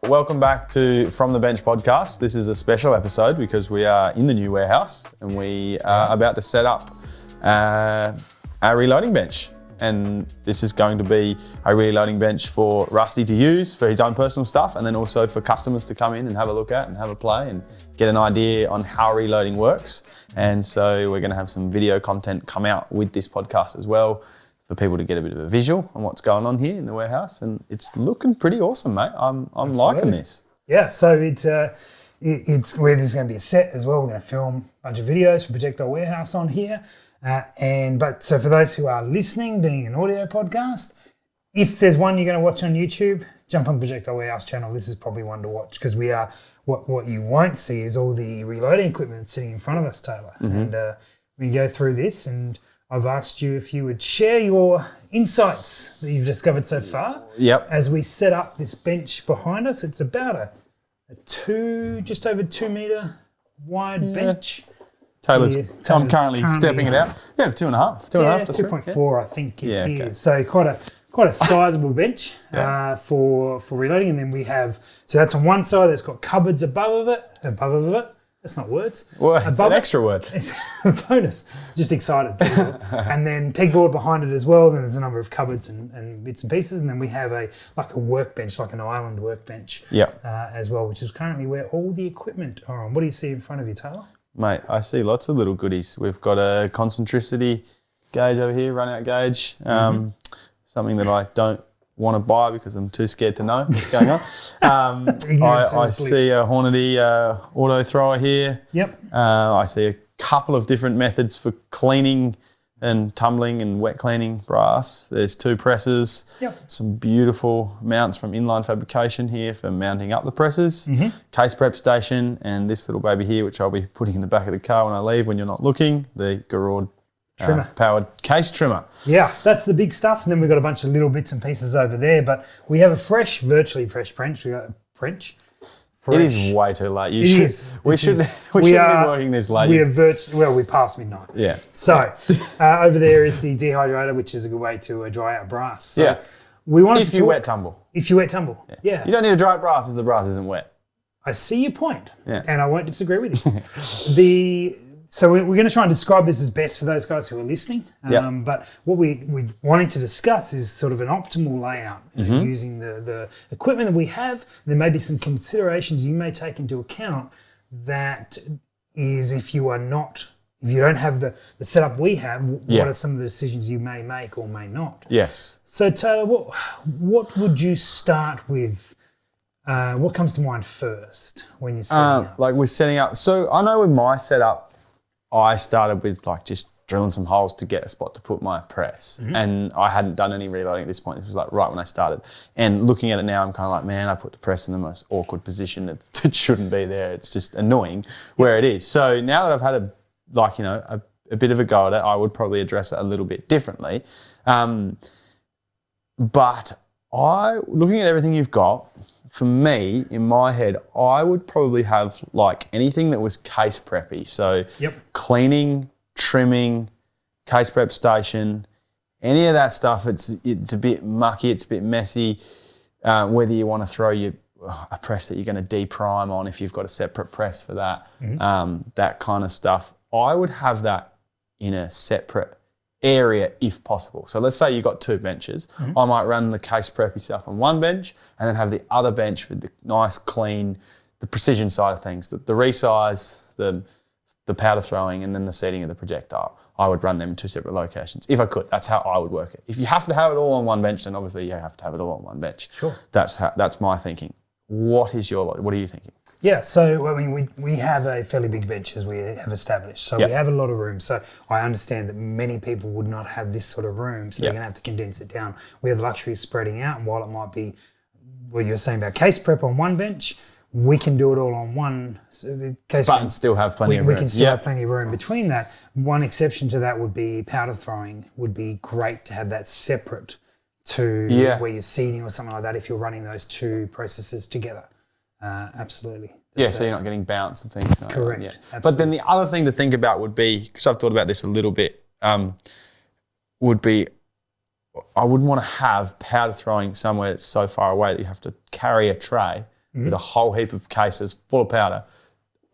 Welcome back to From the Bench podcast. This is a special episode because we are in the new warehouse and we are about to set up our reloading bench. And this is going to be a reloading bench for Rusty to use for his own personal stuff, and then also for customers to come in and have a look at and have a play and get an idea on how reloading works. And so we're going to have some video content come out with this podcast as well, for people to get a bit of a visual on what's going on here in the warehouse, and it's looking pretty awesome, mate. I'm liking this. Yeah, so it's where there's going to be a set as well. We're going to film a bunch of videos for Projectile Warehouse on here, so for those who are listening, being an audio podcast, if there's one you're going to watch on YouTube, jump on the Projectile Warehouse channel. This is probably one to watch because we are what you won't see is all the reloading equipment sitting in front of us, Taylor, and we go through this and. I've asked you if you would share your insights that you've discovered so far. Yep. As we set up this bench behind us, it's about just over 2 metre wide bench. Taylor's I'm currently stepping it out. Yeah, 2.5. 2.4 I think it is. So quite a sizable bench for reloading. And then we have, so that's on one side, that's got cupboards above of it. That's not words. Well, it's an extra word. It's a bonus. Just excited. And then pegboard behind it as well. Then there's a number of cupboards and bits and pieces. And then we have a workbench, like an island workbench as well, which is currently where all the equipment are on. What do you see in front of you, Taylor? Mate, I see lots of little goodies. We've got a concentricity gauge over here, run out gauge, something that I don't want to buy because I'm too scared to know what's going on. I see a Hornady auto thrower here. Yep. I see a couple of different methods for cleaning and tumbling and wet cleaning brass. There's 2 presses. Yep. Some beautiful mounts from Inline Fabrication here for mounting up the presses. Case prep station, and this little baby here, which I'll be putting in the back of the car when I leave when you're not looking, the Garrod trimmer. Powered case trimmer. Yeah, that's the big stuff. And then we've got a bunch of little bits and pieces over there. But we have a virtually fresh bench. We got a French. It is way too late. We should be working this late. We passed midnight. Yeah. So over there is the dehydrator, which is a good way to dry out brass. So we wanted if you wet tumble. If you wet tumble. Yeah. You don't need to dry out brass if the brass isn't wet. I see your point. Yeah. And I won't disagree with you. So we're going to try and describe this as best for those guys who are listening. But what we're wanting to discuss is sort of an optimal layout using the equipment that we have. There may be some considerations you may take into account. That is, if you don't have the setup we have, what are some of the decisions you may make or may not? Yes. So Taylor, what would you start with? What comes to mind first when you're setting up? Like we're setting up. So I know with my setup, I started with just drilling some holes to get a spot to put my press. And I hadn't done any reloading at this point. It was right when I started. And looking at it now, I'm kind of like, man, I put the press in the most awkward position. It shouldn't be there. It's just annoying where it is. So now that I've had a bit of a go at it, I would probably address it a little bit differently. But looking at everything you've got, for me, in my head, I would probably have anything that was case preppy. So cleaning, trimming, case prep station, any of that stuff, it's a bit mucky, it's a bit messy. Whether you want to throw a press that you're going to de-prime on if you've got a separate press for that, that kind of stuff. I would have that in a separate area if possible. So let's say you've got 2 benches. I might run the case preppy stuff on one bench and then have the other bench for the nice, clean, the precision side of things, the resize, the powder throwing, and then the seating of the projectile. I would run them in 2 separate locations if I could. That's how I would work it. If you have to have it all on one bench, then obviously you have to have it all on one bench. Sure. That's my thinking. What are you thinking? Yeah, so I mean, we have a fairly big bench as we have established. So we have a lot of room. So I understand that many people would not have this sort of room, so they're going to have to condense it down. We have the luxury of spreading out, and while it might be what you're saying about case prep on one bench, we can do it all on one case. But still have plenty of room. We can still have plenty of room between that. One exception to that would be powder throwing. Would be great to have that separate to where you're seeding or something like that if you're running those 2 processes together. Absolutely. So you're not getting bounce and things. Correct. But then the other thing to think about would be, because I've thought about this a little bit, would be I wouldn't want to have powder throwing somewhere that's so far away that you have to carry a tray with a whole heap of cases full of powder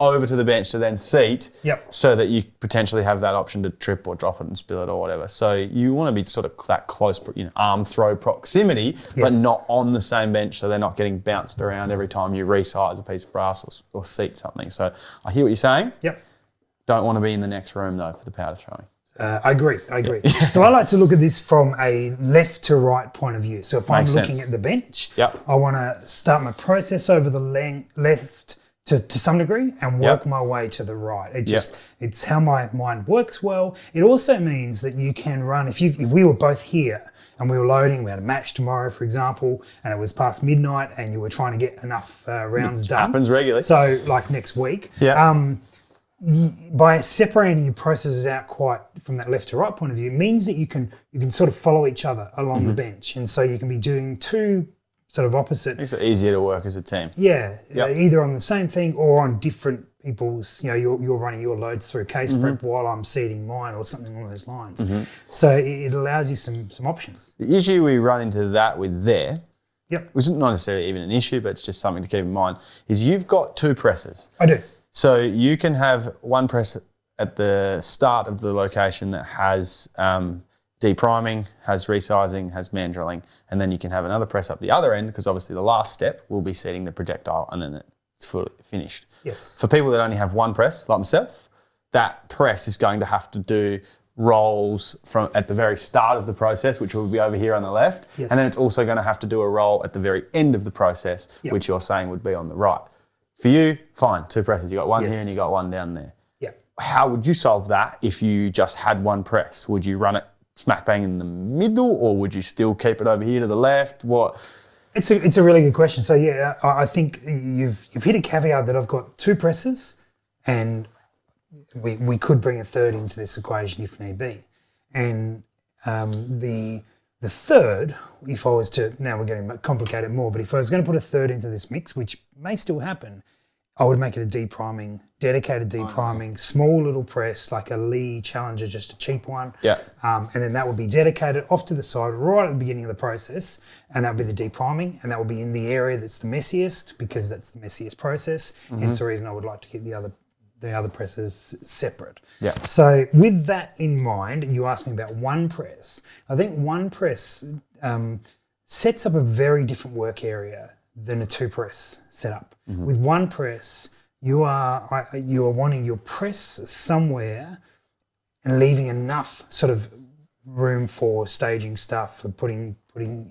over to the bench to then seat, so that you potentially have that option to trip or drop it and spill it or whatever. So you want to be sort of that close, arm throw proximity, but not on the same bench, so they're not getting bounced around every time you resize a piece of brass or seat something. So I hear what you're saying. Don't want to be in the next room though for the powder throwing. I agree. So I like to look at this from a left to right point of view. So if I'm looking at the bench, I want to start my process over the left to some degree and work my way to the right. It's how my mind works well. It also means that you can run, if we were both here and we were loading, we had a match tomorrow, for example, and it was past midnight and you were trying to get enough rounds done. Happens regularly. So like next week. By separating your processes out quite from that left to right point of view, it means that you can sort of follow each other along the bench. And so you can be doing two sort of opposite. Makes it easier to work as a team. Either on the same thing or on different people's, you're running your loads through case prep while I'm seating mine or something along those lines. So it allows you some options. The issue we run into that with which is not necessarily even an issue, but it's just something to keep in mind, is you've got two presses. I do. So you can have one press at the start of the location that has depriming, has resizing, has mandrelling, and then you can have another press up the other end because obviously the last step will be seating the projectile and then it's fully finished. Yes. For people that only have one press, like myself, that press is going to have to do rolls from at the very start of the process, which will be over here on the left, and then it's also going to have to do a roll at the very end of the process, which you're saying would be on the right. For you, fine, two presses. You got one here and you got one down there. How would you solve that if you just had one press? Would you run it smack bang in the middle, or would you still keep it over here to the left? What? It's a really good question. So I think you've hit a caveat that I've got two presses, and we could bring a third into this equation if need be. And the third, if I was to, now we're getting complicated more, but if I was going to put a third into this mix, which may still happen, I would make it a depriming, dedicated depriming, small little press, like a Lee Challenger, just a cheap one. And then that would be dedicated off to the side right at the beginning of the process, and that would be the depriming, and that would be in the area that's the messiest because that's the messiest process. Hence the reason I would like to keep the other presses separate. So with that in mind, and you asked me about one press, I think one press sets up a very different work area than a two press setup. With one press, you are wanting your press somewhere and leaving enough sort of room for staging stuff, for putting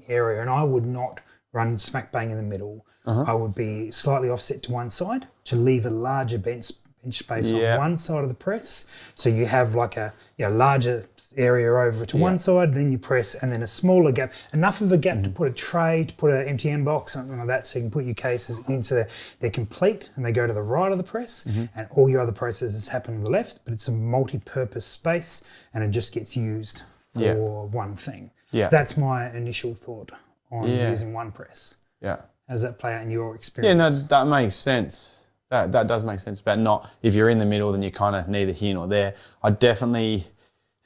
area. And I would not run smack bang in the middle. I would be slightly offset to one side to leave a larger bench space on one side of the press. So you have like a larger area over to one side, then you press, and then a smaller gap, enough of a gap to put a tray, to put an MTM box, something like that, so you can put your cases into, they're complete and they go to the right of the press, and all your other processes happen on the left, but it's a multi-purpose space and it just gets used for one thing. That's my initial thought on using one press. How does that play out in your experience? That makes sense. That does make sense, but not if you're in the middle, then you're kind of neither here nor there. I definitely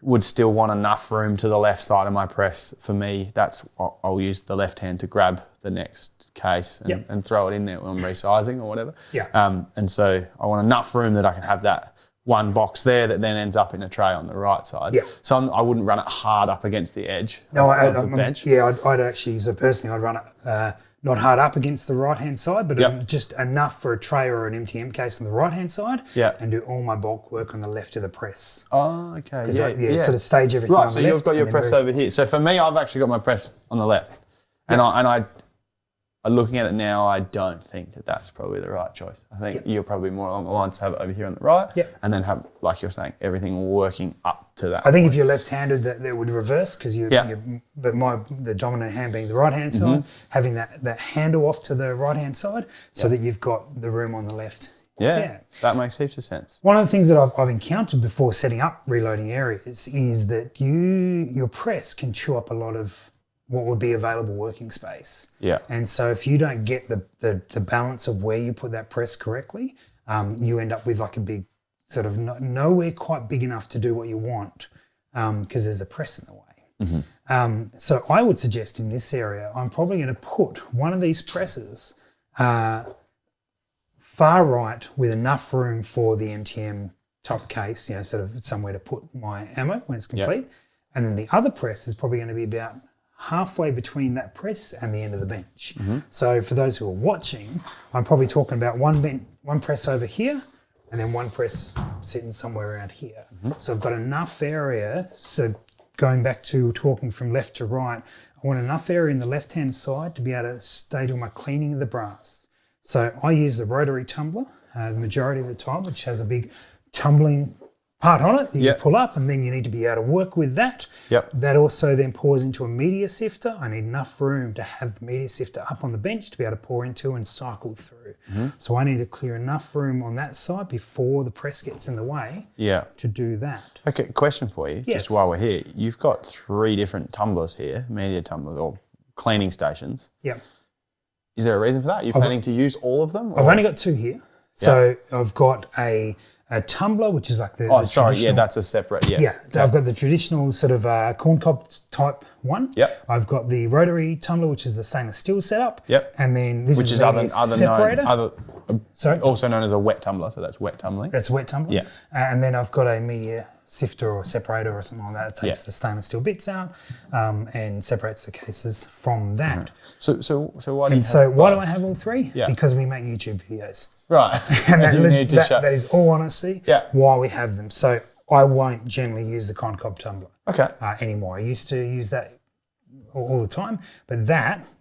would still want enough room to the left side of my press. For me, I'll use the left hand to grab the next case and throw it in there when I'm resizing or whatever. And so I want enough room that I can have that one box there that then ends up in a tray on the right side. So I wouldn't run it hard up against the edge of the bench. I'd actually, so personally, I'd run it not hard up against the right-hand side, but just enough for a tray or an MTM case on the right-hand side, and do all my bulk work on the left of the press. Oh, okay. Sort of stage everything on the left. Right, so you've got your press over here. So for me, I've actually got my press on the left. And I looking at it now, I don't think that that's probably the right choice. I think you're probably more along the lines to have it over here on the right, and then have, like you're saying, everything working up to that. I think if you're left-handed, that would reverse because the dominant hand being the right-hand side, having that handle off to the right-hand side, so that you've got the room on the left. That makes heaps of sense. One of the things that I've encountered before setting up reloading areas is that your press can chew up a lot of what would be available working space. And so if you don't get the balance of where you put that press correctly, you end up with like a big sort of nowhere quite big enough to do what you want because there's a press in the way. So I would suggest in this area, I'm probably going to put one of these presses far right with enough room for the MTM top case, sort of somewhere to put my ammo when it's complete. Yep. And then the other press is probably going to be about halfway between that press and the end of the bench. Mm-hmm. So for those who are watching, I'm probably talking about one press over here and then one press sitting somewhere around here. Mm-hmm. So I've got enough area. So going back to talking from left to right, I want enough area in the left-hand side to be able to stay doing my cleaning of the brass. So I use the rotary tumbler the majority of the time, which has a big tumbling part on it that you pull up, and then you need to be able to work with that. Yep. That also then pours into a media sifter. I need enough room to have the media sifter up on the bench to be able to pour into and cycle through. Mm-hmm. So I need to clear enough room on that side before the press gets in the way to do that. Okay, question for you, just while we're here. You've got 3 different tumblers here, media tumblers or cleaning stations. Yep. Is there a reason for that? Are you planning to use all of them? Or? I've only got 2 here. So I've got a tumbler, which is like the that's a separate, yes. Okay. I've got the traditional sort of corn cob type one. Yep. I've got the rotary tumbler, which is the stainless steel setup. Yep. And then this which is other separator. Also known as a wet tumbler, so that's wet tumbling. That's wet tumbling. Yeah. And then I've got a media sifter or separator or something like that. It takes the stainless steel bits out and separates the cases from that. So why do why do I have all 3? Yeah. Because we make YouTube videos. Right. And that is all honesty why we have them. So I won't generally use the corn cob tumbler anymore. I used to use that all the time, but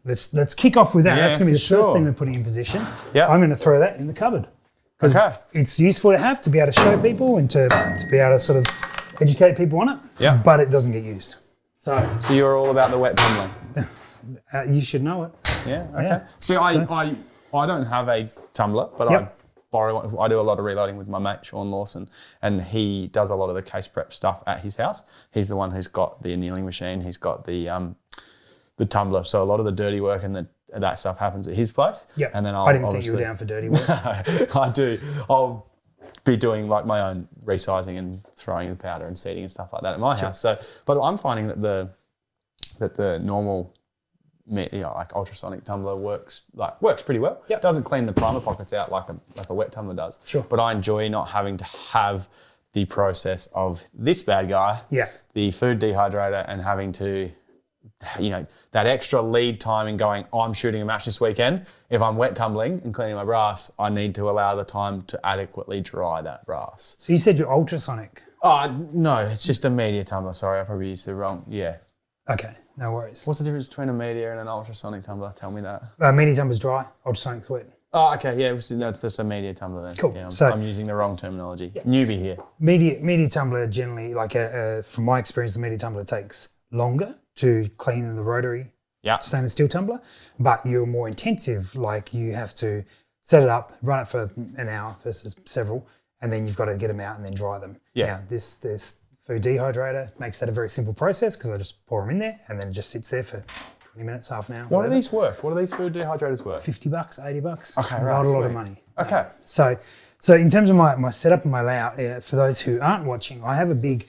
let's kick off with that. That's going to be the first thing we're putting in position. Yeah. I'm going to throw that in the cupboard because it's useful to have to be able to show people and to be able to sort of educate people on it. Yeah. But it doesn't get used. So you're all about the wet tumbling. You should know it. Yeah. Okay. Yeah. So I don't have a tumbler, but I do a lot of reloading with my mate Sean Lawson, and he does a lot of the case prep stuff at his house. He's the one who's got the annealing machine. He's got the tumbler, so a lot of the dirty work and that stuff happens at his place. Yeah. And then I didn't think you were down for dirty work. I do. I'll be doing like my own resizing and throwing the powder and seeding and stuff like that at my house. So, but I'm finding that the normal like ultrasonic tumbler works pretty well. Yep. Doesn't clean the primer pockets out like a wet tumbler does. Sure. But I enjoy not having to have the process of this bad guy, the food dehydrator, and having to, that extra lead time in going, I'm shooting a match this weekend. If I'm wet tumbling and cleaning my brass, I need to allow the time to adequately dry that brass. So you said you're ultrasonic? No, it's just a media tumbler. Sorry, I probably used the wrong, Okay, no worries. What's the difference between a media and an ultrasonic tumbler? Tell me that. Media tumbler's dry, ultrasonic's wet. Oh, okay, it's just a media tumbler then. Cool. Yeah, So I'm using the wrong terminology. Yeah. Newbie here. Media tumbler generally, from my experience, the media tumbler takes longer to clean than the rotary stainless steel tumbler, but you're more intensive. Like you have to set it up, run it for an hour versus several, and then you've got to get them out and then dry them. Yeah. Now, this food dehydrator makes that a very simple process because I just pour them in there and then it just sits there for 20 minutes, half an hour. What are these worth? What are these food dehydrators worth? $50, $80. Okay, right. Not a lot of money. Okay. So in terms of my setup and my layout, for those who aren't watching, I have a big,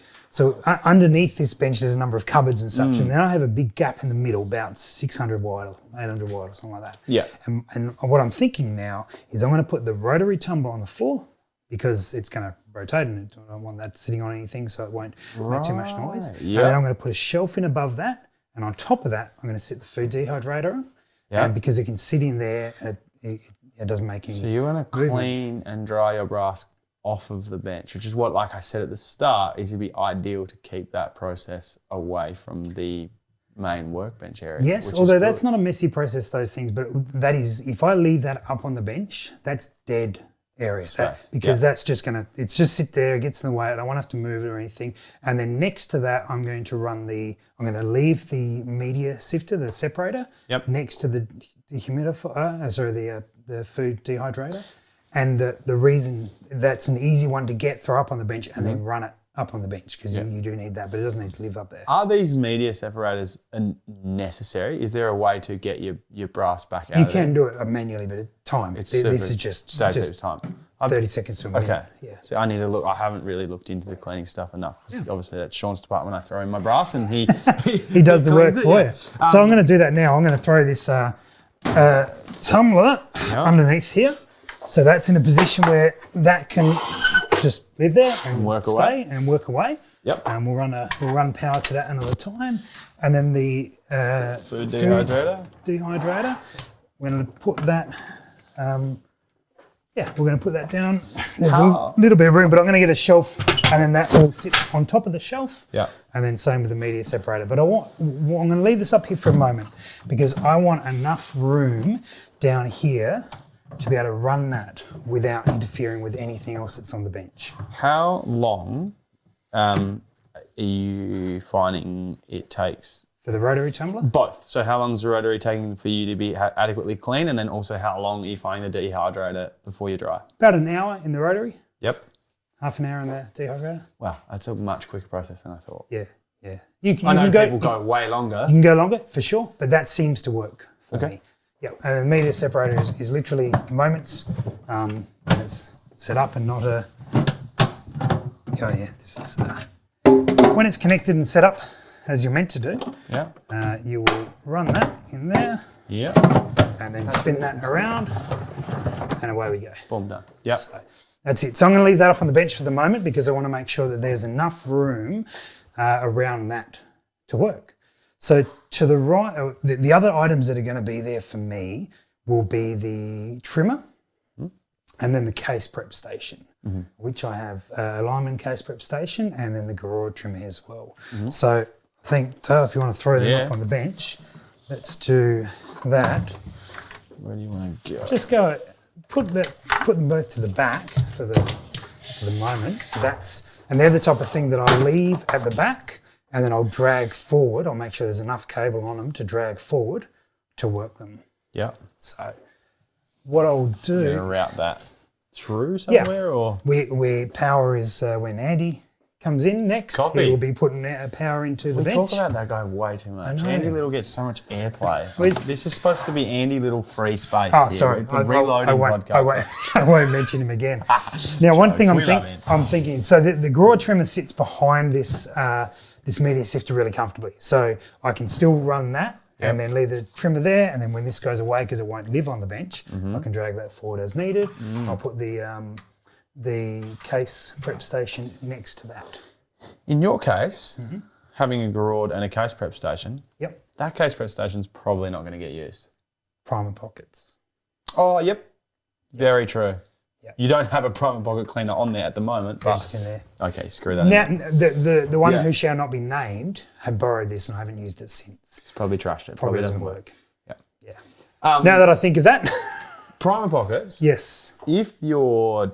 underneath this bench there's a number of cupboards and such, and then I have a big gap in the middle, about 600 wide or 800 wide or something like that. Yeah. And what I'm thinking now is I'm going to put the rotary tumbler on the floor because it's going to rotate and I don't want that sitting on anything so it won't make too much noise. Yep. And then I'm going to put a shelf in above that, and on top of that I'm going to sit the food dehydrator on, and because it can sit in there and it doesn't make any. So you're going to clean and dry your brass off of the bench, which is what, like I said at the start, is to be ideal to keep that process away from the main workbench area. Yes, although that's not a messy process, those things, but that is, if I leave that up on the bench, that's dead area because that's just it's just sit there, it gets in the way, I don't want to have to move it or anything. And then next to that, I'm going to leave the media sifter, the separator, next to the humidifier, the food dehydrator. And the reason that's an easy one to throw up on the bench and then run it up on the bench because you do need that, but it doesn't need to live up there. Are these media separators necessary? Is there a way to get your brass back out? You can do it manually, but time. This is just time. 30 seconds to a minute. Okay. Yeah. So I need to look. I haven't really looked into the cleaning stuff enough. Obviously, that's Sean's department. I throw in my brass and he he does the work for you. So I'm going to do that now. I'm going to throw this tumbler underneath here. So that's in a position where that can just live there and work away. Yep. And we'll run power to that another time. And then the Food dehydrator. We're going to put that. We're going to put that down. There's a little bit of room, but I'm going to get a shelf, and then that will sit on top of the shelf. Yeah. And then same with the media separator. But I'm going to leave this up here for a moment because I want enough room down here to be able to run that without interfering with anything else that's on the bench. How long are you finding it takes? For the rotary tumbler? Both. So how long is the rotary taking for you to be adequately clean, and then also how long are you finding the dehydrator before you dry? About an hour in the rotary. Yep. Half an hour in the dehydrator. Wow, that's a much quicker process than I thought. Yeah. I know people go way longer. You can go longer, for sure, but that seems to work for me. Yeah, and the media separator is literally moments. And it's set up and not a... this is... when it's connected and set up, as you're meant to do, you will run that in there. Yeah. And then spin that around, and away we go. Boom, done. Yeah. So that's it. So I'm going to leave that up on the bench for the moment because I want to make sure that there's enough room around that to work. So to the right, the other items that are going to be there for me will be the trimmer and then the case prep station, which I have a lineman case prep station and then the garrote trimmer as well. So I think, Taylor, if you want to throw them up on the bench, let's do that. Where do you want to go? Just go, put them both to the back for the moment. And they're the type of thing that I leave at the back and then I'll drag forward. I'll make sure there's enough cable on them to drag forward to work them. Yeah. So what I'll do... You're going to route that through somewhere or? Where power is when Andy comes in next. Copy. He will be putting power into the bench. We talk about that guy way too much. Andy Little gets so much airplay. This is supposed to be Andy Little free space. Oh, sorry. It's a reloading podcast. I won't mention him again. Now, one thing I'm thinking, so the garrote trimmer sits behind this this media sifter really comfortably. So I can still run that and then leave the trimmer there. And then when this goes away, because it won't live on the bench, I can drag that forward as needed. I'll put the case prep station next to that. In your case, having a garrote and a case prep station, that case prep station is probably not going to get used. Primer pockets. Oh, yep. Very true. Yep. You don't have a primer pocket cleaner on there at the moment. They're just in there. Okay, screw that. Now, the one who shall not be named had borrowed this and I haven't used it since. It's probably trashed it. Probably doesn't work. Yeah. Now that I think of that. Primer pockets. Yes. If you're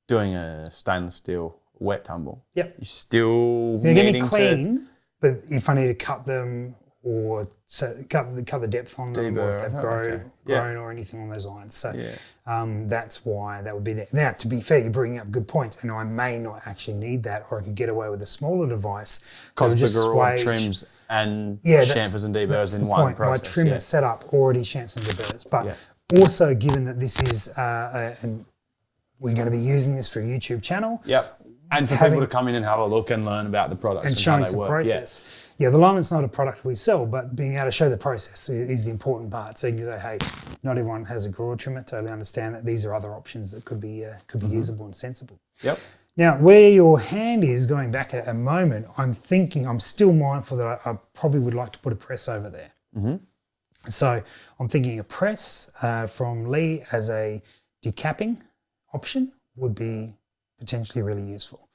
doing a stainless steel wet tumble, you're still they're going to needing be clean, but if I need to cut them or cut the depth on them, or if they've grown or anything on those lines. So that's why that would be there. Now, to be fair, you're bringing up good points, and I may not actually need that, or I could get away with a smaller device. Because the garrote trims and chamfers and deburrs in one process. My trimmer setup already chamfers and deburrs, but also given that this is we're going to be using this for a YouTube channel. Yep. And for people to come in and have a look and learn about the products and showing how they some work. process. Yeah, the lineman's not a product we sell, but being able to show the process is the important part. So you can say, hey, not everyone has a garrote trimmer. Totally understand that these are other options that could be usable and sensible. Yep. Now, where your hand is, going back a moment, I'm still mindful that I probably would like to put a press over there. So I'm thinking a press from Lee as a decapping option would be potentially really useful.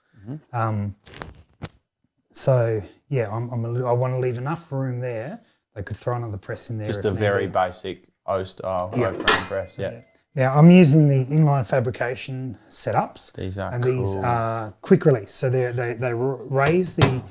So yeah, I want to leave enough room there. They could throw another press in there. Just a very basic O style frame press. Yeah. Now I'm using the inline fabrication setups. These are these are quick release. So they raise the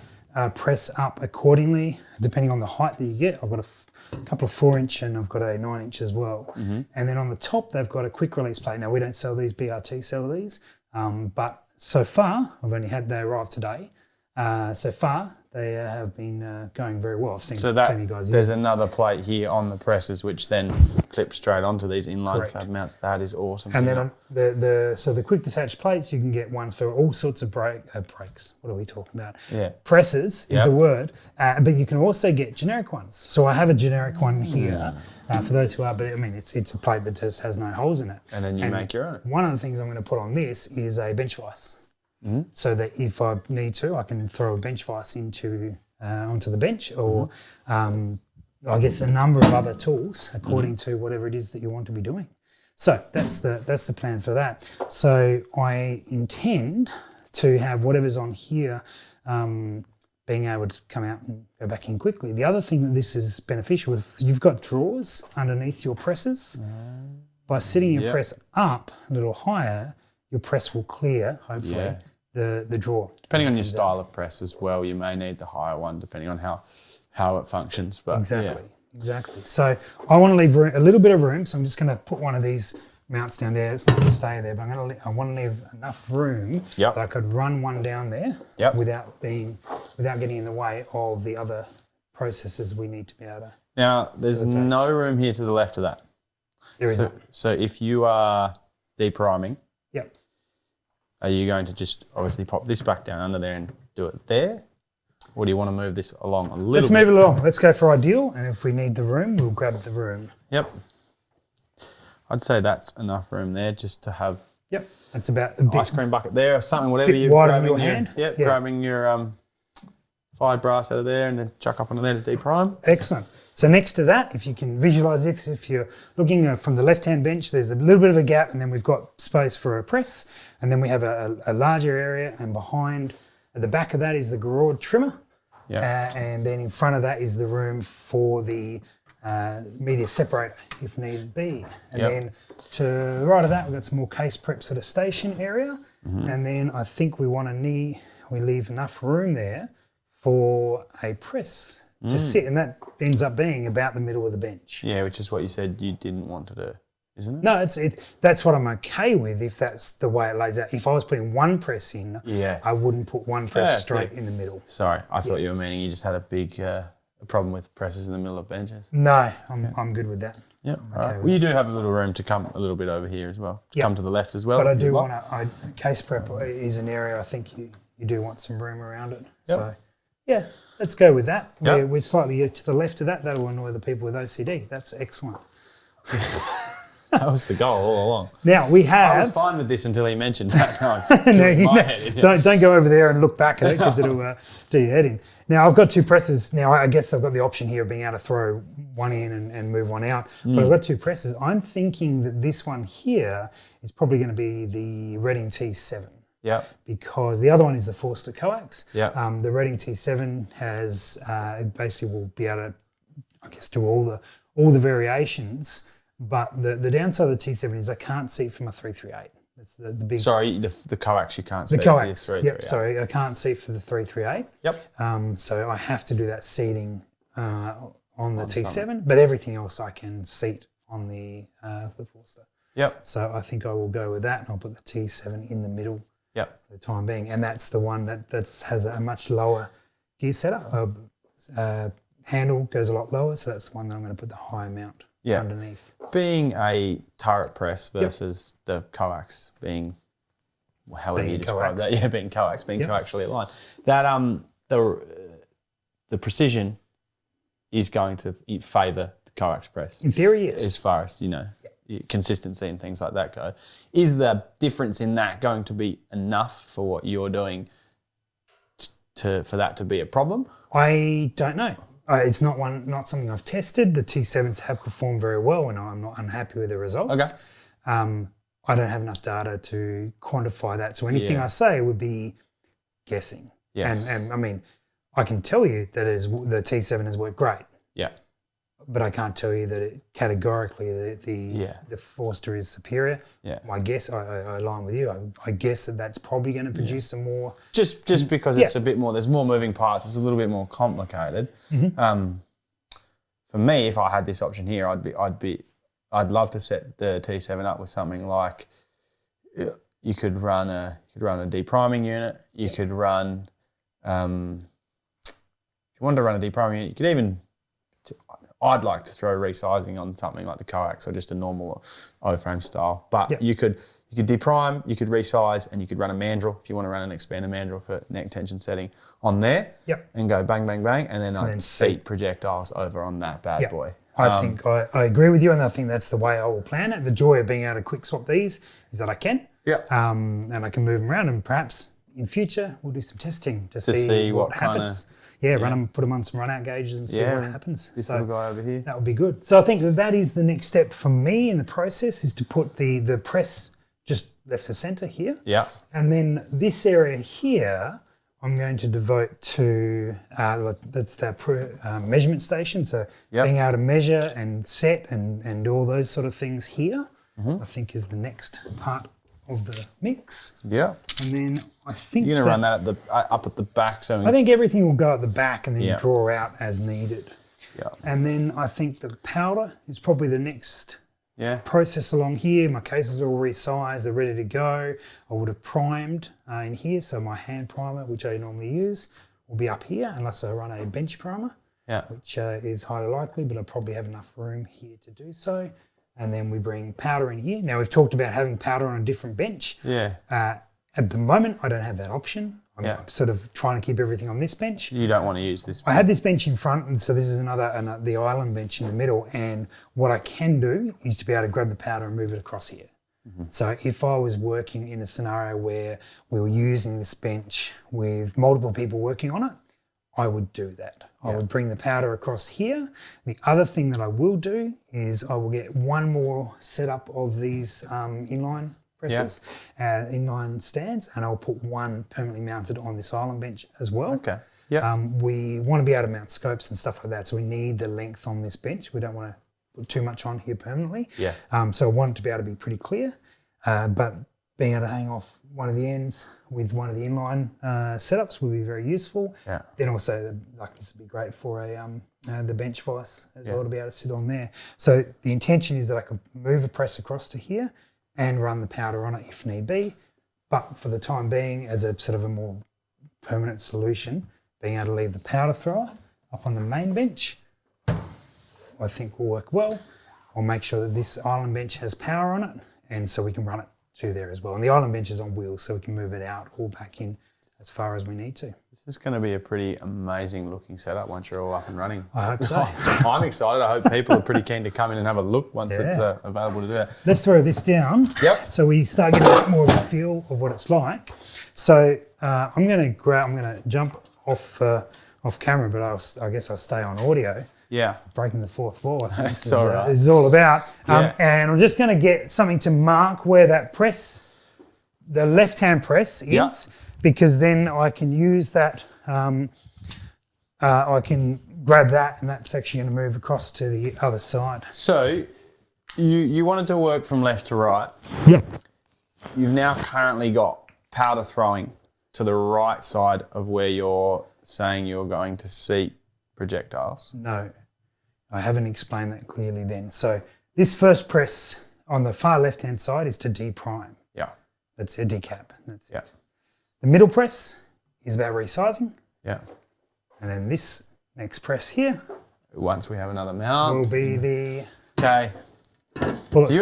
press up accordingly depending on the height that you get. I've got a couple of 4-inch and I've got a 9-inch as well. And then on the top they've got a quick release plate. Now we don't sell these, BRT sell these, but so far I've only had they arrive today. So far, they have been going very well. I've seen So plenty of guys there's use it. another plate here on the presses, which then clips straight onto these inline Correct. fab mounts. That is awesome. And then on the quick detach plates, you can get ones for all sorts of brakes. What are we talking about? Yeah. Presses is the word, but you can also get generic ones. So I have a generic one here for those who are, but I mean, it's a plate that just has no holes in it. And then you make your own. One of the things I'm going to put on this is a bench vise, so that if I need to, I can throw a bench vise onto the bench, or I guess a number of other tools according to whatever it is that you want to be doing. So that's the plan for that. So I intend to have whatever's on here being able to come out and go back in quickly. The other thing that this is beneficial, if you've got drawers underneath your presses, by sitting your press up a little higher, your press will clear, hopefully, the drawer. Depending on your style of press as well, you may need the higher one, depending on how it functions. But Exactly. So I want to leave a little bit of room, so I'm just going to put one of these mounts down there. It's not going to stay there, but I want to leave enough room that I could run one down there without getting in the way of the other processes we need to be able to. Now, there's no room here to the left of that. There isn't. So if you are depriming, Yep. are you going to just obviously pop this back down under there and do it there? Or do you want to move this along a little Let's move it along. Let's go for ideal, and if we need the room, we'll grab the room. Yep. I'd say that's enough room there just to have That's about a bit ice cream bucket there or something, whatever you're wider than grabbing your hand. Yep, grabbing your fired brass out of there and then chuck up onto there to deprime. Excellent. So next to that, if you can visualize this, if you're looking from the left-hand bench, there's a little bit of a gap, and then we've got space for a press, and then we have a larger area, and behind, at the back of that is the garrote trimmer, and then in front of that is the room for the media separator, if need be. And then to the right of that, we've got some more case preps at a station area, and then I think we leave enough room there for a press to sit, and that ends up being about the middle of the bench. Yeah, which is what you said you didn't want to do, isn't it? No, that's what I'm okay with if that's the way it lays out. If I was putting one press in, I wouldn't put one press straight in the middle. Sorry, I thought you were meaning you just had a big problem with presses in the middle of benches. No, I'm good with that. Yeah, right. Well, you do have a little room to come a little bit over here as well, to come to the left as well. But I do want to, case prep is an area I think you do want some room around it. So, yeah, let's go with that. We're slightly to the left of that. That'll annoy the people with OCD. That's excellent. That was the goal all along. Now we have. I was fine with this until he mentioned that. Don't go over there and look back at it because it'll do your head in. Now I've got two presses. Now I guess I've got the option here of being able to throw one in and move one out. But I've got two presses. I'm thinking that this one here is probably going to be the Reading T7. Yeah. Because the other one is the Forster coax. Yeah. The Reading T7 has basically will be able to, I guess, do all the variations. But the downside of the T7 is I can't see from a 338. That's the big. Sorry, the coax you can't see. The coax. Yep. Sorry, I can't see for the 338. Yep. So I have to do that seating on the T7, something. But everything else I can seat on the Forster. Yep. So I think I will go with that, and I'll put the T7 in the middle. Yep. For the time being, and that's the one that has a much lower gear setup. Handle goes a lot lower, so that's the one that I'm going to put the high mount underneath. Being a turret press versus the coax being, however you describe that, being coax, being coaxially aligned, that the precision is going to favour the coax press. In theory, yes. As far as consistency and things like that go. Is the difference in that going to be enough for what you're doing for that to be a problem? I don't know. It's not something I've tested. The T7s have performed very well, and I'm not unhappy with the results. Okay. I don't have enough data to quantify that, so anything I say would be guessing. Yes. And I mean, I can tell you that the T7 has worked great. Yeah. But I can't tell you that it categorically the Forster is superior. Yeah. I guess I align with you. I guess that's probably going to produce some more. Just because it's a bit more. There's more moving parts. It's a little bit more complicated. Mm-hmm. For me, if I had this option here, I'd love to set the T7 up with something like you could run a depriming unit. You could run if you wanted to run a deprime unit, you could even, I'd like to throw resizing on something like the coax or just a normal O-frame style. But you could deprime, you could resize, and you could run a mandrel if you want to run an expanded mandrel for neck tension setting on there. And go bang, bang, bang, and then I'd seat projectiles over on that bad boy. I think I agree with you, and I think that's the way I will plan it. The joy of being able to quick swap these is that I can. And I can move them around, and perhaps in future we'll do some testing to see what happens. Run them, put them on some run-out gauges and see what happens. This little guy over here. That would be good. So I think that is the next step for me in the process, is to put the press just left of centre here. And then this area here, I'm going to devote to, that's that measurement station. So being able to measure and set and do all those sort of things here, I think is the next part of the mix. And then I think you're going to run that up at the back. So I think everything will go at the back and then draw out as needed. And then I think the powder is probably the next process along here. My cases are all resized, they're ready to go. I would have primed in here, so my hand primer, which I normally use, will be up here unless I run a bench primer, which is highly likely, but I probably have enough room here to do so. And then we bring powder in here. Now, we've talked about having powder on a different bench. At the moment, I don't have that option. I'm sort of trying to keep everything on this bench. You don't want to use this bench. I have this bench in front, and so this is the island bench in the middle. And what I can do is to be able to grab the powder and move it across here. So if I was working in a scenario where we were using this bench with multiple people working on it, I would do that. I would bring the powder across here. The other thing that I will do is I will get one more setup of these inline presses, inline stands, and I'll put one permanently mounted on this island bench as well. We want to be able to mount scopes and stuff like that, so we need the length on this bench. We don't want to put too much on here permanently. So I want it to be able to be pretty clear, but being able to hang off one of the ends with one of the inline setups will be very useful. Then also, like, this would be great for the bench vise as well, to be able to sit on there. So the intention is that I can move a press across to here and run the powder on it if need be. But for the time being, as a sort of a more permanent solution, being able to leave the powder thrower up on the main bench, I think will work well. I'll make sure that this island bench has power on it, and so we can run it to there as well. And the island bench is on wheels, so we can move it out or back in as far as we need to. This is going to be a pretty amazing looking setup once you're all up and running. I hope so. I'm excited. I hope people are pretty keen to come in and have a look once it's available to do that. Let's throw this down so we start getting a bit more of a feel of what it's like. So I'm going to jump off camera, but I guess I'll stay on audio. Breaking the fourth wall, I think this is all about. And I'm just going to get something to mark where that press, the left-hand press is, because then I can use that, I can grab that, and that's actually going to move across to the other side. So you wanted to work from left to right. You've now currently got powder throwing to the right side of where you're saying you're going to seat projectiles. No, I haven't explained that clearly then. So this first press on the far left-hand side is to deprime. That's a decap. That's it. The middle press is about resizing. And then this next press here, once we have another mount, will be the bullet. So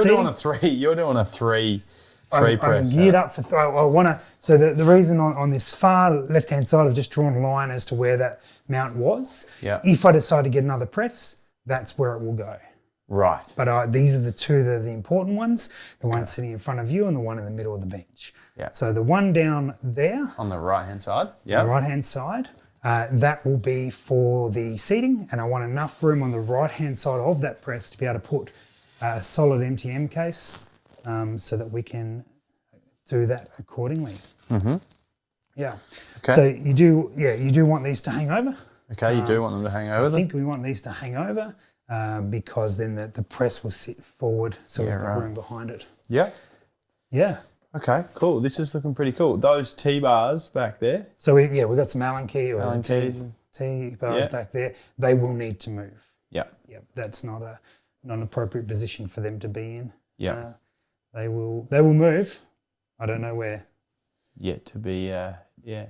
you're doing a three press. I'm geared up for throw. I want to. So the reason on this far left-hand side, I've just drawn a line as to where that mount was. If I decide to get another press, that's where it will go. But these are the two that are the important ones, the one sitting in front of you and the one in the middle of the bench. So the one down there. On the right-hand side. On the right-hand side, that will be for the seating, and I want enough room on the right-hand side of that press to be able to put a solid MTM case so that we can do that accordingly. So you do want these to hang over. You do want them to hang over. I think we want these to hang over because then the press will sit forward, so we've got room behind it. Okay, cool. This is looking pretty cool. Those T-bars back there. So we've got some Allen key or T-bars back there. They will need to move. That's not an appropriate position for them to be in. They will move. I don't know where. Yet to be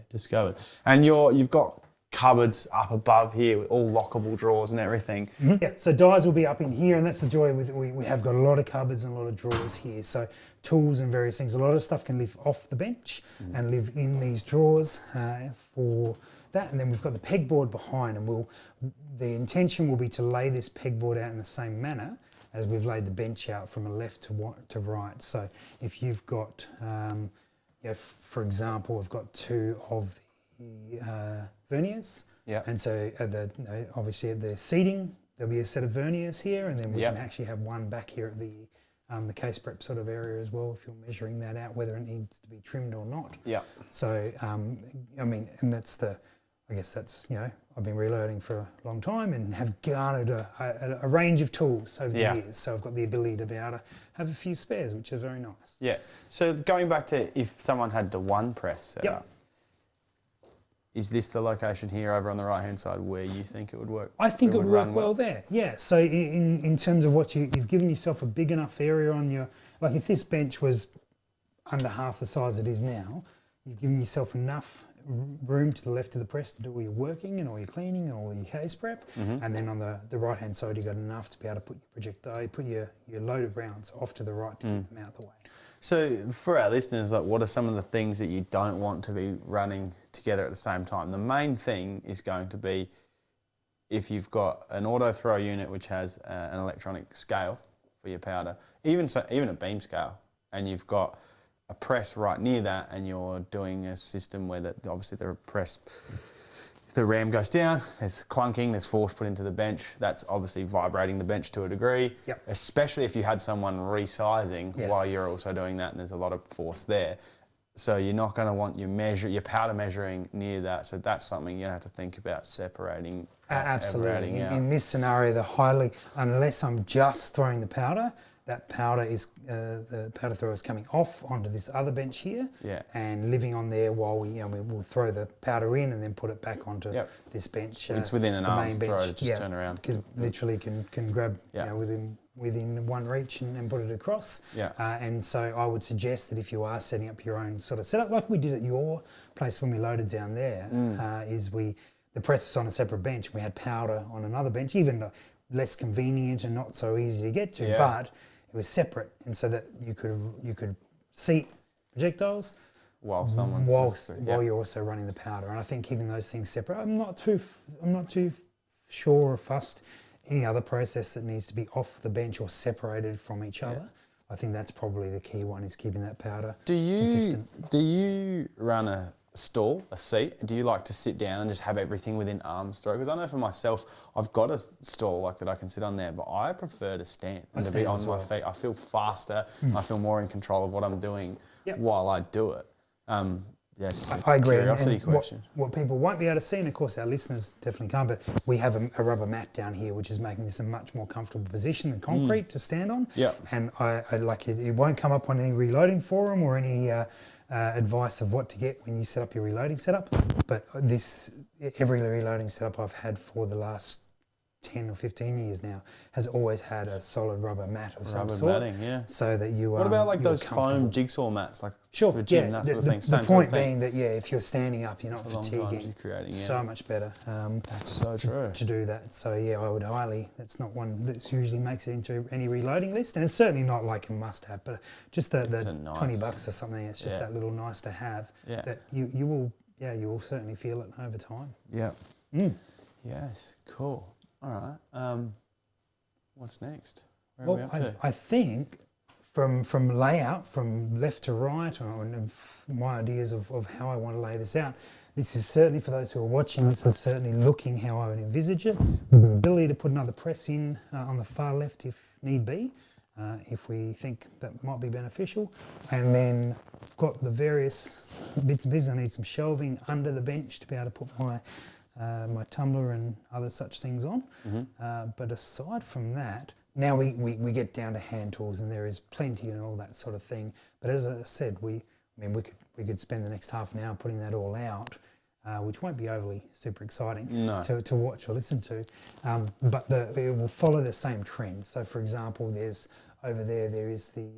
discovered. And you've got cupboards up above here with all lockable drawers and everything. Yeah, so dyes will be up in here, and that's the joy with we have got a lot of cupboards and a lot of drawers here. So tools and various things. A lot of stuff can live off the bench and live in these drawers for that. And then we've got the pegboard behind, and the intention will be to lay this pegboard out in the same manner as we've laid the bench out from a left to right. So if you've got, for example, we've got 2 of the verniers. Yeah. And so obviously at the seating, there'll be a set of verniers here, and then we can actually have one back here at the case prep sort of area as well, if you're measuring that out, whether it needs to be trimmed or not. Yeah. So, and that's I guess that's, I've been reloading for a long time and have garnered a range of tools over the years. So I've got the ability to be able to have a few spares, which is very nice. Yeah. So going back to if someone had the one press set up, is this the location here over on the right-hand side where you think it would work? I think it would work well there, yeah. So in terms of what you've given yourself a big enough area on your, like if this bench was under half the size it is now, you've given yourself enough room to the left of the press to do all your working and all your cleaning and all your case prep. And then on the right-hand side, you've got enough to be able to put your projectile, put your loaded rounds off to the right to keep them out of the way. So for our listeners, like, what are some of the things that you don't want to be running together at the same time? The main thing is going to be if you've got an auto throw unit which has an electronic scale for your powder, even a beam scale, and you've got a press right near that, and you're doing a system where obviously the ram goes down, there's clunking, there's force put into the bench. That's obviously vibrating the bench to a degree, especially if you had someone resizing while you're also doing that, and there's a lot of force there. So you're not going to want your powder measuring near that. So that's something you have to think about separating. Absolutely. In this scenario, unless I'm just throwing the powder, that powder is the powder thrower is coming off onto this other bench here, and living on there while we'll throw the powder in and then put it back onto this bench. It's within an arm's throw to just turn around. Because literally can grab within one reach and put it across. And so I would suggest that if you are setting up your own sort of setup, like we did at your place when we loaded down there, the press was on a separate bench and we had powder on another bench, even less convenient and not so easy to get to, but it was separate, and so that you could seat projectiles while you're also running the powder. And I think keeping those things separate, I'm not too sure or fussed any other process that needs to be off the bench or separated from each other. I think that's probably the key one, is keeping that powder consistent. Do you run a seat? Do you like to sit down and just have everything within arm's throw? Because I know for myself, I've got a stool like that I can sit on there, but I prefer to stand and to be on my feet. I feel faster. I feel more in control of what I'm doing while I do it. Yes, I agree. Curiosity question. What people won't be able to see, and of course our listeners definitely can't, but we have a rubber mat down here, which is making this a much more comfortable position than concrete to stand on. And I like it. It won't come up on any reloading forum or any advice of what to get when you set up your reloading setup. But every reloading setup I've had for the last 10 or 15 years now has always had a solid rubber mat of some sort. Matting, so that you What about like those foam jigsaw mats, like for gym, that sort of thing? The point being that if you're standing up, you're not fatiguing. So much better. That's so true. To do that. So I would highly. That's not one that usually makes it into any reloading list, and it's certainly not like a must-have. But just the $20 or something. It's just that little nice to have. That you will certainly feel it over time. Yes. Cool. All right. What's next? I think from layout, from left to right, and my ideas of how I want to lay this out, this is certainly, for those who are watching, this is certainly looking how I would envisage it. The ability to put another press in on the far left if need be, if we think that might be beneficial. And then I've got the various bits and pieces. I need some shelving under the bench to be able to put my tumbler and other such things on. But aside from that, now we get down to hand tools, and there is plenty and all that sort of thing. But as I said, we could spend the next half an hour putting that all out, which won't be overly super exciting to watch or listen to. But it will follow the same trend. So for example, there is the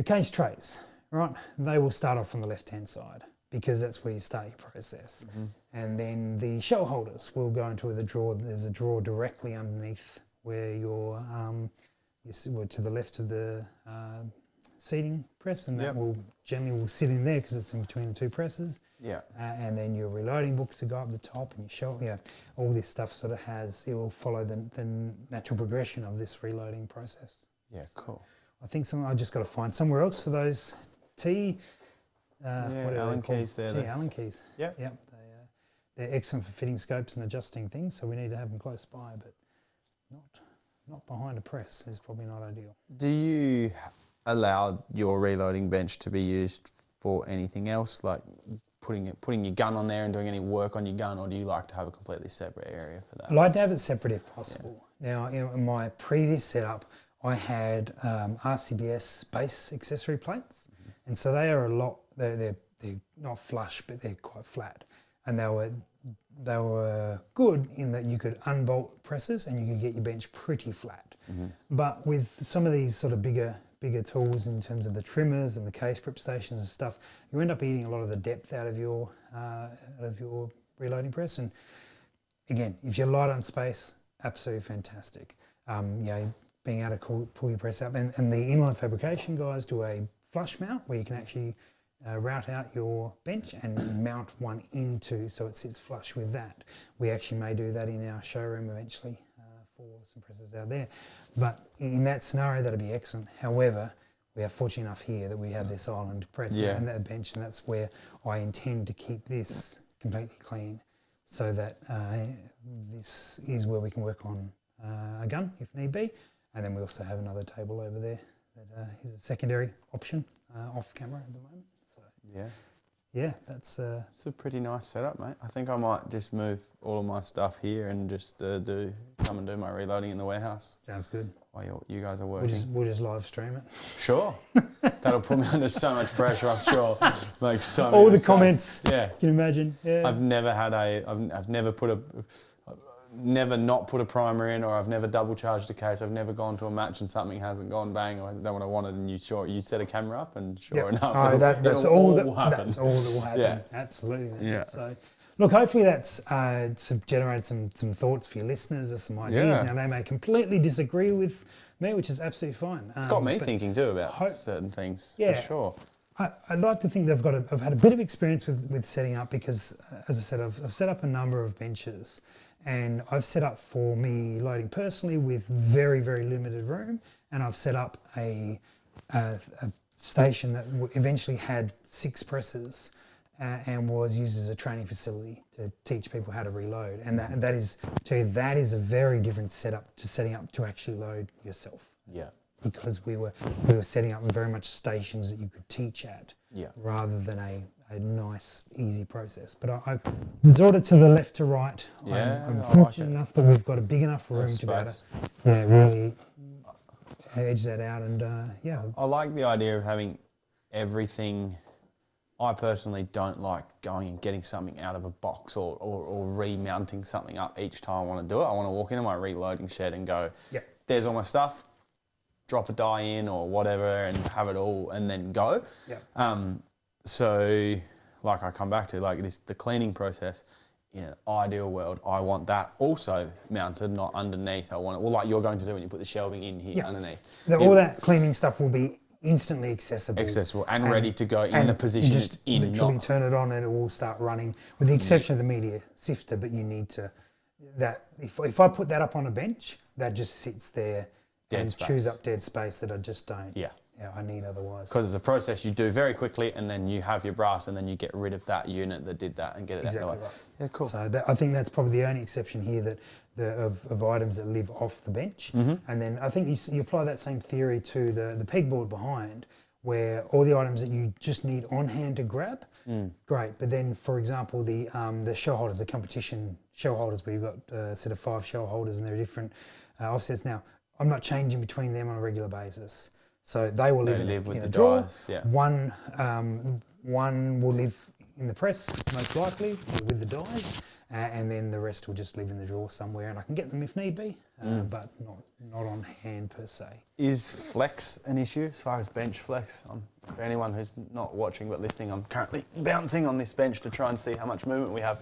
case trays, right? They will start off on the left-hand side. because that's where you start your process. And then the shell holders will go into the drawer. There's a drawer directly underneath where you're to the left of the seating press, and that will generally sit in there because it's in between the two presses. And then your reloading books to go up the top, and your shell, all this stuff sort of it will follow the natural progression of this reloading process. Cool. I think I just got to find somewhere else for those Allen keys there. Allen keys. Yep. They're excellent for fitting scopes and adjusting things, so we need to have them close by, but not behind a press is probably not ideal. Do you allow your reloading bench to be used for anything else, like putting your gun on there and doing any work on your gun, or do you like to have a completely separate area for that? I like to have it separate if possible. Now, in my previous setup, I had RCBS base accessory plates, and so they are they're not flush, but they're quite flat, and they were good in that you could unbolt presses and you could get your bench pretty flat. But with some of these sort of bigger tools in terms of the trimmers and the case prep stations and stuff, you end up eating a lot of the depth out of your reloading press. And again, if you're light on space, absolutely fantastic. Being able to pull your press up, and the inline fabrication guys do a flush mount where you can actually route out your bench and mount one into so it sits flush with that. We actually may do that in our showroom eventually for some presses out there. But in that scenario, that'd be excellent. However, we are fortunate enough here that we have this island press and that bench, and that's where I intend to keep this completely clean so that this is where we can work on a gun if need be. And then we also have another table over there that is a secondary option off camera at the moment. So that's it's a pretty nice setup, mate. I think I might just move all of my stuff here and just come and do my reloading in the warehouse. Sounds good. While you guys are working. We'll just live stream it. Sure. That'll put me under so much pressure, I'm sure. Like so all many the comments. Yeah. Can you imagine? Yeah. I've never not put a primer in, or I've never double charged a case. I've never gone to a match and something hasn't gone bang or hasn't done what I wanted, and you set a camera up and sure enough, that's all that will happen. Yeah. Absolutely. Yeah. So look, hopefully that's generated some thoughts for your listeners or some ideas. Now they may completely disagree with me, which is absolutely fine. It's got me thinking too about certain things. Yeah. For sure. I'd like to think I've had a bit of experience with setting up because, as I said, I've set up a number of benches, and I've set up for me loading personally with very, very limited room, and I've set up a station that eventually had 6 presses and was used as a training facility to teach people how to reload, and that is a very different setup to setting up to actually load yourself. Yeah. Because we were setting up very much stations that you could teach at, rather than a nice, easy process. But I resorted to the left to right. I'm fortunate enough that we've got a big enough room to be able to really edge that out. And I like the idea of having everything. I personally don't like going and getting something out of a box or remounting something up each time I want to do it. I want to walk into my reloading shed and go, there's all my stuff. Drop a die in or whatever and have it all and then go. So like I come back to the cleaning process, in an ideal world, I want that also mounted, not underneath. I want it, like you're going to do when you put the shelving in here underneath. All that cleaning stuff will be instantly accessible and ready to go in the position it's in. Literally turn it on and it will start running, with the exception of the media sifter. But you need to, if I put that up on a bench, that just sits there and chews up dead space that I just don't. I need otherwise. Because it's a process you do very quickly, and then you have your brass, and then you get rid of that unit that did that and get it out of the way. Right. Yeah, cool. So I think that's probably the only exception here of items that live off the bench. And then I think you apply that same theory to the pegboard behind, where all the items that you just need on hand to grab, great. But then, for example, the shell holders, the competition shell holders, where you've got a set of 5 shell holders and they're different offsets. Now, I'm not changing between them on a regular basis. So they will live in a drawer. Dies, One will live in the press, most likely, with the dies, and then the rest will just live in the drawer somewhere, and I can get them if need be, but not on hand per se. Is flex an issue as far as bench flex? For anyone who's not watching but listening, I'm currently bouncing on this bench to try and see how much movement we have.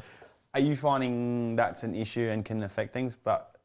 Are you finding that's an issue and can affect things? But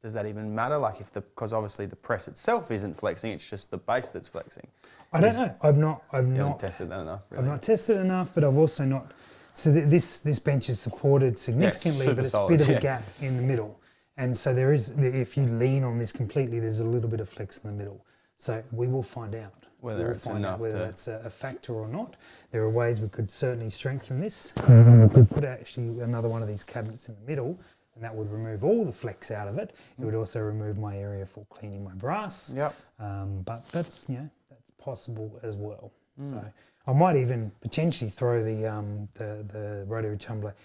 does that even matter? Like because obviously the press itself isn't flexing, it's just the base that's flexing. I don't know. I've not tested that enough. Really. I've not tested enough, but I've also not. So this bench is supported significantly, but it's a bit of a gap in the middle, and so there is. If you lean on this completely, there's a little bit of flex in the middle. So we will find out whether it's a factor or not. There are ways we could certainly strengthen this. We could put actually another one of these cabinets in the middle, and that would remove all the flex out of it. It would also remove my area for cleaning my brass. Yep. But that's that's possible as well. So I might even potentially throw the rotary tumbler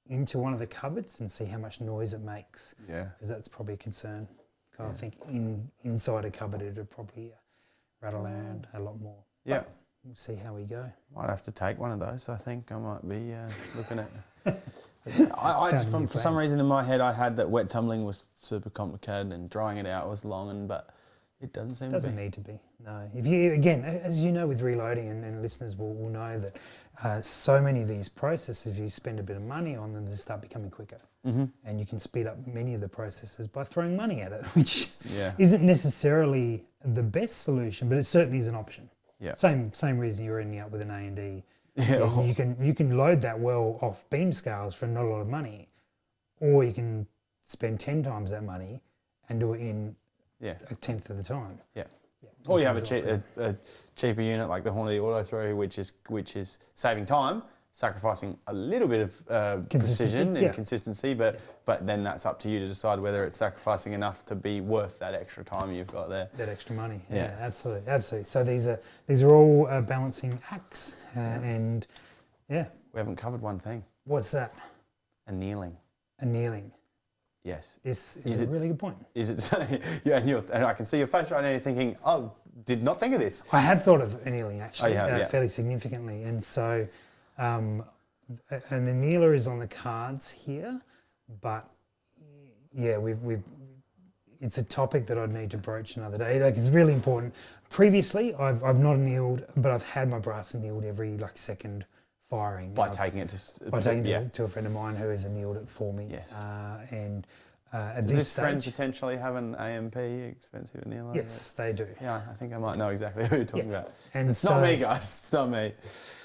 into one of the cupboards and see how much noise it makes. Yeah. Because that's probably a concern. I think inside a cupboard it would probably rattle around a lot more. Yeah. But we'll see how we go. Might have to take one of those. I think I might be looking at. For some reason in my head I had that wet tumbling was super complicated and drying it out was long, but it doesn't seem doesn't to be. need to be. No. If you again, as you know with reloading, and listeners will know that so many of these processes, if you spend a bit of money on them, they start becoming quicker, and you can speed up many of the processes by throwing money at it, which isn't necessarily the best solution, but it certainly is an option. Yeah. Same reason you're ending up with an A&D. Yeah. You can load that well off beam scales for not a lot of money, or you can spend 10 times that money and do it in a tenth of the time. Yeah. Or you have a cheaper unit like the Hornady Auto Throw, which is saving time, sacrificing a little bit of precision and consistency, but then that's up to you to decide whether it's sacrificing enough to be worth that extra time you've got there. That extra money. Yeah, absolutely. So these are all balancing acts, and we haven't covered one thing. What's that? Annealing. Annealing. Yes. This is a really good point. Is it? And I can see your face right now. You're thinking, "Oh, did not think of this." I have thought of annealing actually, fairly significantly, and so an annealer is on the cards here, but it's a topic that I'd need to broach another day. Like, it's really important. Previously, I've not annealed, but I've had my brass annealed every second firing. By taking it to a friend of mine who has annealed it for me. Yes. At Does this friend stage, potentially have an AMP, expensive annealer? yes, they do. Yeah, I think I might know exactly who you're talking about. And it's not me, guys. It's not me.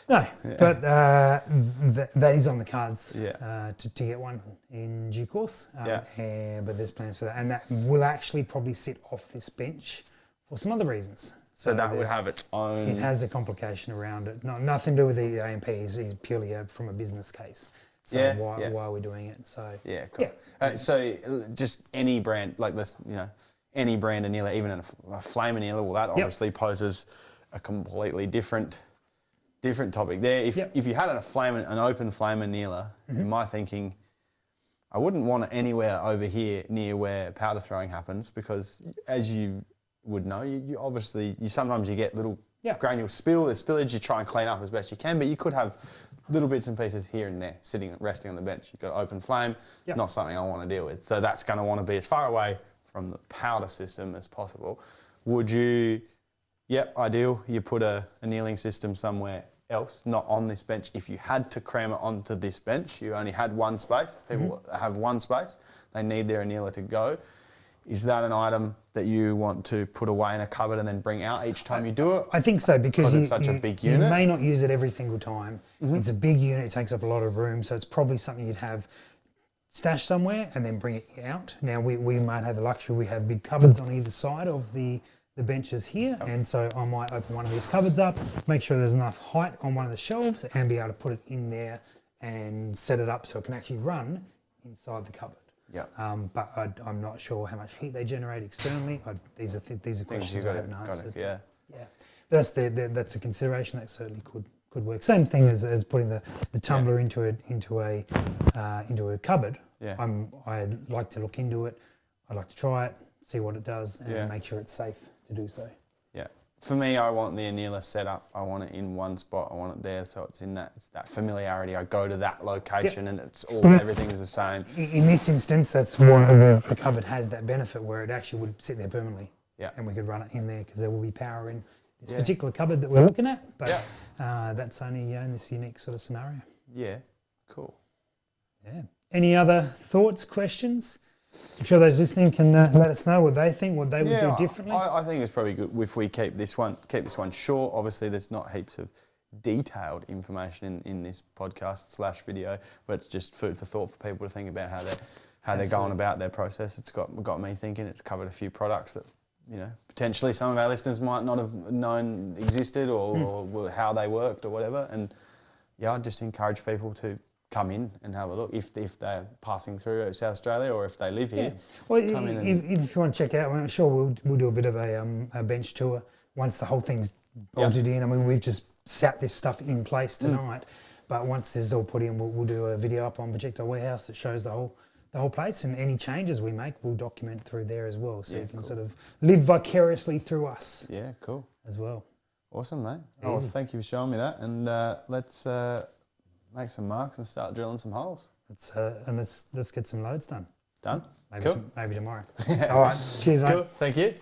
No, but that is on the cards to get one in due course. But there's plans for that, and that will actually probably sit off this bench for some other reasons. So that would have its own. It has a complication around it. Nothing to do with the AMP. It's purely from a business case. So why are we doing it? So cool. So just any brand like this, any brand annealer, even a flame annealer, well, that obviously poses a completely different topic there. If you had an open flame annealer, in my thinking, I wouldn't want it anywhere over here near where powder throwing happens, because as you would know, you obviously sometimes you get little granule spillage. You try and clean up as best you can, but you could have little bits and pieces here and there resting on the bench. You've got open flame, not something I want to deal with. So that's going to want to be as far away from the powder system as possible. Would you? Ideal. You put a annealing system somewhere else, not on this bench. If you had to cram it onto this bench, you only had one space. People have one space. They need their annealer to go. Is that an item that you want to put away in a cupboard and then bring out each time you do it? I think so, because it's such a big unit. You may not use it every single time. It's a big unit, it takes up a lot of room, so it's probably something you'd have stashed somewhere and then bring it out. Now, we might have the luxury, we have big cupboards on either side of the benches here, and so I might open one of these cupboards up, make sure there's enough height on one of the shelves, and be able to put it in there and set it up so it can actually run inside the cupboard. But I'm not sure how much heat they generate externally. These are questions I haven't answered. But that's a consideration that certainly could work. Same thing as putting the tumbler into a cupboard. I'd like to look into it. I'd like to try it, see what it does, and make sure it's safe to do so. For me, I want the annealer set up. I want it in one spot. I want it there, so it's that familiarity. I go to that location, and everything's the same. In this instance, that's why the cupboard has that benefit where it actually would sit there permanently. Yeah. And we could run it in there because there will be power in this particular cupboard that we're looking at. But that's only in this unique sort of scenario. Yeah. Cool. Yeah. Any other thoughts, questions? I'm sure those listening can let us know what they think, what they would do differently. I think it's probably good if we keep this one short. Obviously, there's not heaps of detailed information in this podcast / video, but it's just food for thought for people to think about how they're going about their process. It's got me thinking. It's covered a few products that potentially some of our listeners might not have known existed or how they worked or whatever. And I'd just encourage people to come in and have a look if they're passing through South Australia or if they live here. Well, if you want to check out, I'm sure we'll do a bit of a bench tour once the whole thing's bolted in. I mean, we've just sat this stuff in place tonight, but once this is all put in, we'll do a video up on Projectile Warehouse that shows the whole place, and any changes we make, we'll document through there as well, so you can sort of live vicariously through us. Yeah, cool. As well. Awesome, mate. Well, thank you for showing me that, and let's make some marks and start drilling some holes. Let's get some loads done. Done? Maybe maybe tomorrow. All right. Cheers, mate. Cool. Thank you.